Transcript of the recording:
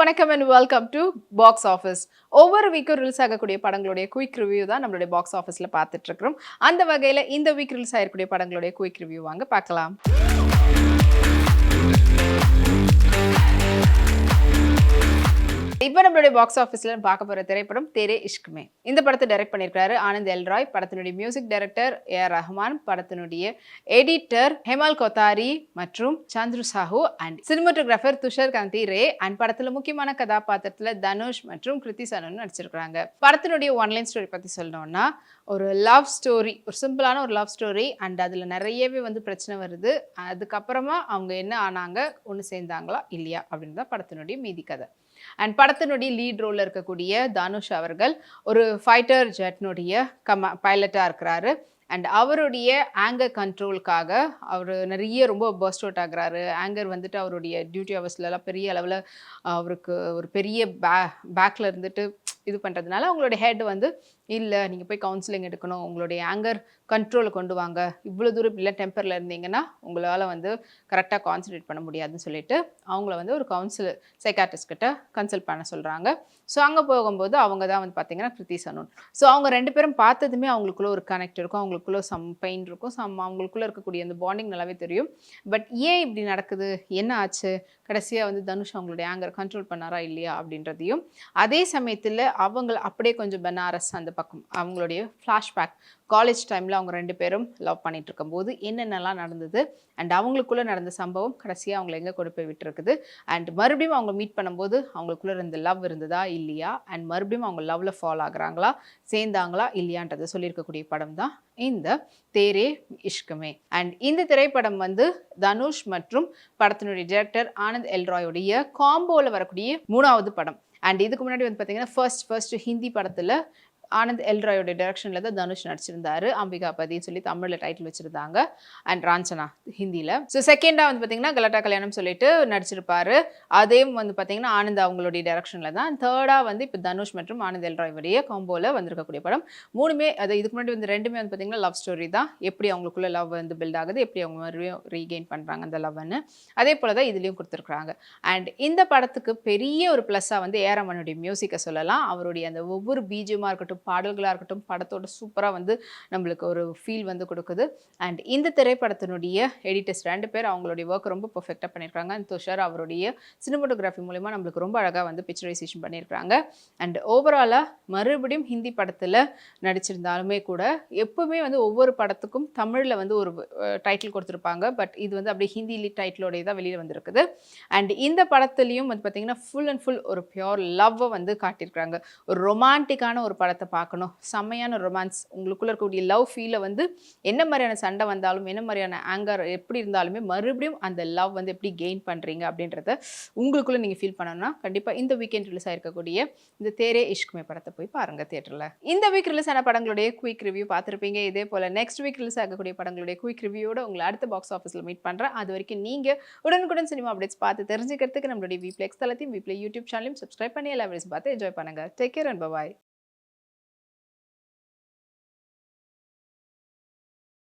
வணக்கம் and welcome to Box Office. ஒவ்வொரு வீக்கும் release ஆகக்கூடிய படங்களுடைய குயிக் ரிவ்யூ தான் நம்மளுடைய பாக்ஸ் ஆஃபீஸில் பார்த்துட்டு இருக்கிறோம். அந்த வகையில் இந்த வீக் ரிலீஸ் ஆகக்கூடிய படங்களுடைய குயிக் ரிவ்யூ வாங்க பார்க்கலாம். இப்போ நம்மளுடைய பாக்ஸ் ஆஃபீஸ்ல பார்க்க போற திரைப்படம் தேரே இஷ்க்மே. இந்த படத்தை டைரக்ட் பண்ணியிருக்காரு ஆனந்த் எல் ராய். படத்தினுடைய மியூசிக் டைரக்டர் ஏஆர் ரஹ்மான், படத்தினுடைய எடிட்டர் ஹெமால் கோத்தாரி மற்றும் Chandru Sahu and cinematographer Tushar Kanti Ray. And படத்துல முக்கியமான கதாபாத்திரத்துல தனுஷ் மற்றும் கிருத்தி சனன் நடிச்சிருக்காங்க. படத்தினுடைய ஒன்லைன் ஸ்டோரி பத்தி சொல்லணும்னா, ஒரு லவ் ஸ்டோரி, ஒரு சிம்பிளான ஒரு லவ் ஸ்டோரி. அண்ட் அதில் நிறையவே பிரச்சனை வருது. அதுக்கப்புறமா அவங்க என்ன ஆனாங்க, ஒன்று சேர்ந்தாங்களா இல்லையா அப்படின்னு தான் படத்தினுடைய மீதி கதை. அண்ட் படத்தினுடைய லீட் ரோலில் இருக்கக்கூடிய தனுஷ் அவர்கள் ஒரு ஃபைட்டர் ஜெட்னுடைய பைலட்டாக இருக்கிறாரு. அண்ட் அவருடைய ஆங்கர் கண்ட்ரோலுக்காக அவர் நிறைய ரொம்ப பர்ஸ்ட் அவுட் ஆகுறாரு. ஆங்கர் அவருடைய டியூட்டி ஹவர்ஸ்லலாம் பெரிய அளவில் அவருக்கு ஒரு பெரிய பேக்கில் இருந்துட்டு இது பண்ணுறதுனால அவங்களுடைய ஹெட் இல்லை, நீங்கள் போய் கவுன்சிலிங் எடுக்கணும், உங்களுடைய ஆங்கர் கண்ட்ரோலில் கொண்டு வாங்க, இவ்வளோ தூரம் இல்லை டெம்பரில் இருந்தீங்கன்னா உங்களால் கரெக்டாக கான்சன்ட்ரேட் பண்ண முடியாதுன்னு சொல்லிட்டு அவங்கள ஒரு சைக்காட்ரிஸ்ட் கிட்ட கன்சல்ட் பண்ண சொல்கிறாங்க. ஸோ அங்கே போகும்போது அவங்க தான் பார்த்தீங்கன்னா கிருத்தி சனன். ஸோ அவங்க ரெண்டு பேரும் பார்த்ததுமே அவங்களுக்குள்ள ஒரு கனெக்ட் இருக்கும், அவங்களுக்குள்ள சம் பெயின் இருக்கும், அவங்களுக்குள்ள இருக்கக்கூடிய அந்த பாண்டிங் நல்லாவே தெரியும். பட் ஏன் இப்படி நடக்குது, என்ன ஆச்சு, கடைசியாக தனுஷ் அவங்களுடைய ஆங்கர் கண்ட்ரோல் பண்ணாரா இல்லையா அப்படின்றதையும், அதே சமயத்தில் அவங்க அப்படியே கொஞ்சம் பனாரஸ் அந்த பக்கம் அவங்களுடைய ஃப்ளாஷ்பேக் காலேஜ் டைமில் அவங்க ரெண்டு பேரும் லவ் பண்ணிட்டு இருக்கும்போது என்னென்னலாம் நடந்தது அண்ட் அவங்களுக்குள்ளே நடந்த சம்பவம் கடைசியாக அவங்களை எங்கே கொண்டு போய் விட்டுருக்குது. அண்ட் மறுபடியும் அவங்க மீட் பண்ணும்போது அவங்களுக்குள்ளே இருந்த லவ் இருந்ததா இல்லையா, அண்ட் மறுபடியும் அவங்க லவ்வில் ஃபாலோ ஆகுறாங்களா, சேர்ந்தாங்களா இல்லையான்றதை சொல்லியிருக்கக்கூடிய படம் தான் இந்த தேரே இஷ்க்மே. அண்ட் இந்த திரைப்படம் தனுஷ் மற்றும் படத்தினுடைய டைரக்டர் ஆனந்த் எல் ராயோடைய காம்போவில் வரக்கூடிய 3வது படம். அண்ட் இதுக்கு முன்னாடி பார்த்தீங்கன்னா ஃபர்ஸ்ட் ஹிந்தி படத்தில் ஆனந்த் எல் ராயோட டைரக்ஷனில் தான் தனுஷ் நடிச்சிருந்தாரு. அம்பிகாபதின்னு சொல்லி தமிழில் டைட்டில் வச்சுருந்தாங்க. அண்ட் ராஞ்சனா ஹிந்தியில். ஸோ செகண்டாக பார்த்தீங்கன்னா கலாட்டா கல்யாணம் சொல்லிட்டு நடிச்சிருப்பாரு. அதே பார்த்தீங்கன்னா ஆனந்த் அவங்களுடைய டைரக்ஷனில் தான். தேர்டாக இப்போ தனுஷ் மற்றும் ஆனந்த் எல் ராயோடைய காம்போவில் வந்திருக்கக்கூடிய படம். மூணுமே அது இதுக்கு முன்னாடி ரெண்டுமே பார்த்தீங்கன்னா லவ் ஸ்டோரி தான். எப்படி அவங்களுக்குள்ள லவ் பில்ட் ஆகுது, எப்படி அவங்க மறுபடியும் ரீகெயின் பண்ணுறாங்க அந்த லவ்னு, அதே போல் தான் இதுலேயும் கொடுத்துருக்குறாங்க. அண்ட் இந்த படத்துக்கு பெரிய ஒரு ப்ளஸ்ஸாக ஏஆர் ரஹ்மானுடைய மியூசிக்கை சொல்லலாம். அவருடைய அந்த ஒவ்வொரு பீஜமாக இருக்கட்டும், பாடல்களாக இருக்கட்டும், படத்தோட சூப்பராக நம்மளுக்கு ஒரு ஃபீல் கொடுக்குது. அண்ட் இந்த திரைப்படத்தினுடைய எடிட்டர்ஸ் ரெண்டு பேர் அவங்களுடைய ஒர்க் ரொம்ப பர்ஃபெக்டாக பண்ணியிருக்காங்க. அண்ட் துஷார் அவருடைய சினிமாட்டோகிராஃபி மூலமா நம்மளுக்கு ரொம்ப அழகாக பிக்சரைசேஷன் பண்ணியிருக்காங்க. அண்ட் ஓவராலாக மறுபடியும் ஹிந்தி படத்தில் நடிச்சிருந்தாலுமே கூட எப்பவுமே ஒவ்வொரு படத்துக்கும் தமிழில் ஒரு டைட்டில் கொடுத்துருப்பாங்க. பட் இது அப்படியே ஹிந்தி டைட்டிலோடைய தான் வெளியில் வந்திருக்குது. அண்ட் இந்த படத்துலையும் பார்த்தீங்கன்னா ஃபுல் அண்ட் ஃபுல் ஒரு பியோர் லவ்வை காட்டியிருக்காங்க. ஒரு ரொமான்டிக்கான ஒரு படத்தை பார்க்கணும், செம்மையான ரொமான்ஸ், உங்களுக்குள்ள இருக்கக்கூடிய லவ் ஃபீலை என்ன மாதிரியான சண்டை வந்தாலும், என்ன மாதிரியான ஆங்கர் எப்படி இருந்தாலுமே மறுபடியும் அந்த லவ் எப்படி கெயின் பண்ணுறீங்க அப்படின்றத உங்களுக்குள்ள நீங்கள் ஃபீல் பண்ணணும்னா கண்டிப்பாக இந்த வீக்கெண்ட் ரிலீஸ் ஆகிருக்கக்கூடிய இந்த தேரே இஷ்க்மே படத்தை போய் பாருங்கள் தியேட்டரில். இந்த வீக் ரிலீஸ் ஆன படங்களுடைய குயிக் ரிவ்யூ பார்த்துருப்பீங்க. இதே போல் நெக்ஸ்ட் வீக் ரிலீஸ் ஆகக்கூடிய படங்களுடைய குயிக் ரிவ்யூவோட உங்களை அடுத்த பாக்ஸ் ஆஃபீஸில் மீட் பண்ணுறேன். அது வரைக்கும் நீங்கள் உடனுக்குடன் சினிமா அப்டேட்ஸ் பார்த்து தெரிஞ்சுக்கிறதுக்கு நம்மளுடைய விப்ளெக்ஸ் தளத்தையும் விப்ளே யூடியூப் சேனலையும் சப்ஸ்கிரைப் பண்ணி எல்லா வீடியோஸ் பார்த்து என்ஜாய் பண்ணுங்கள். Take care and by.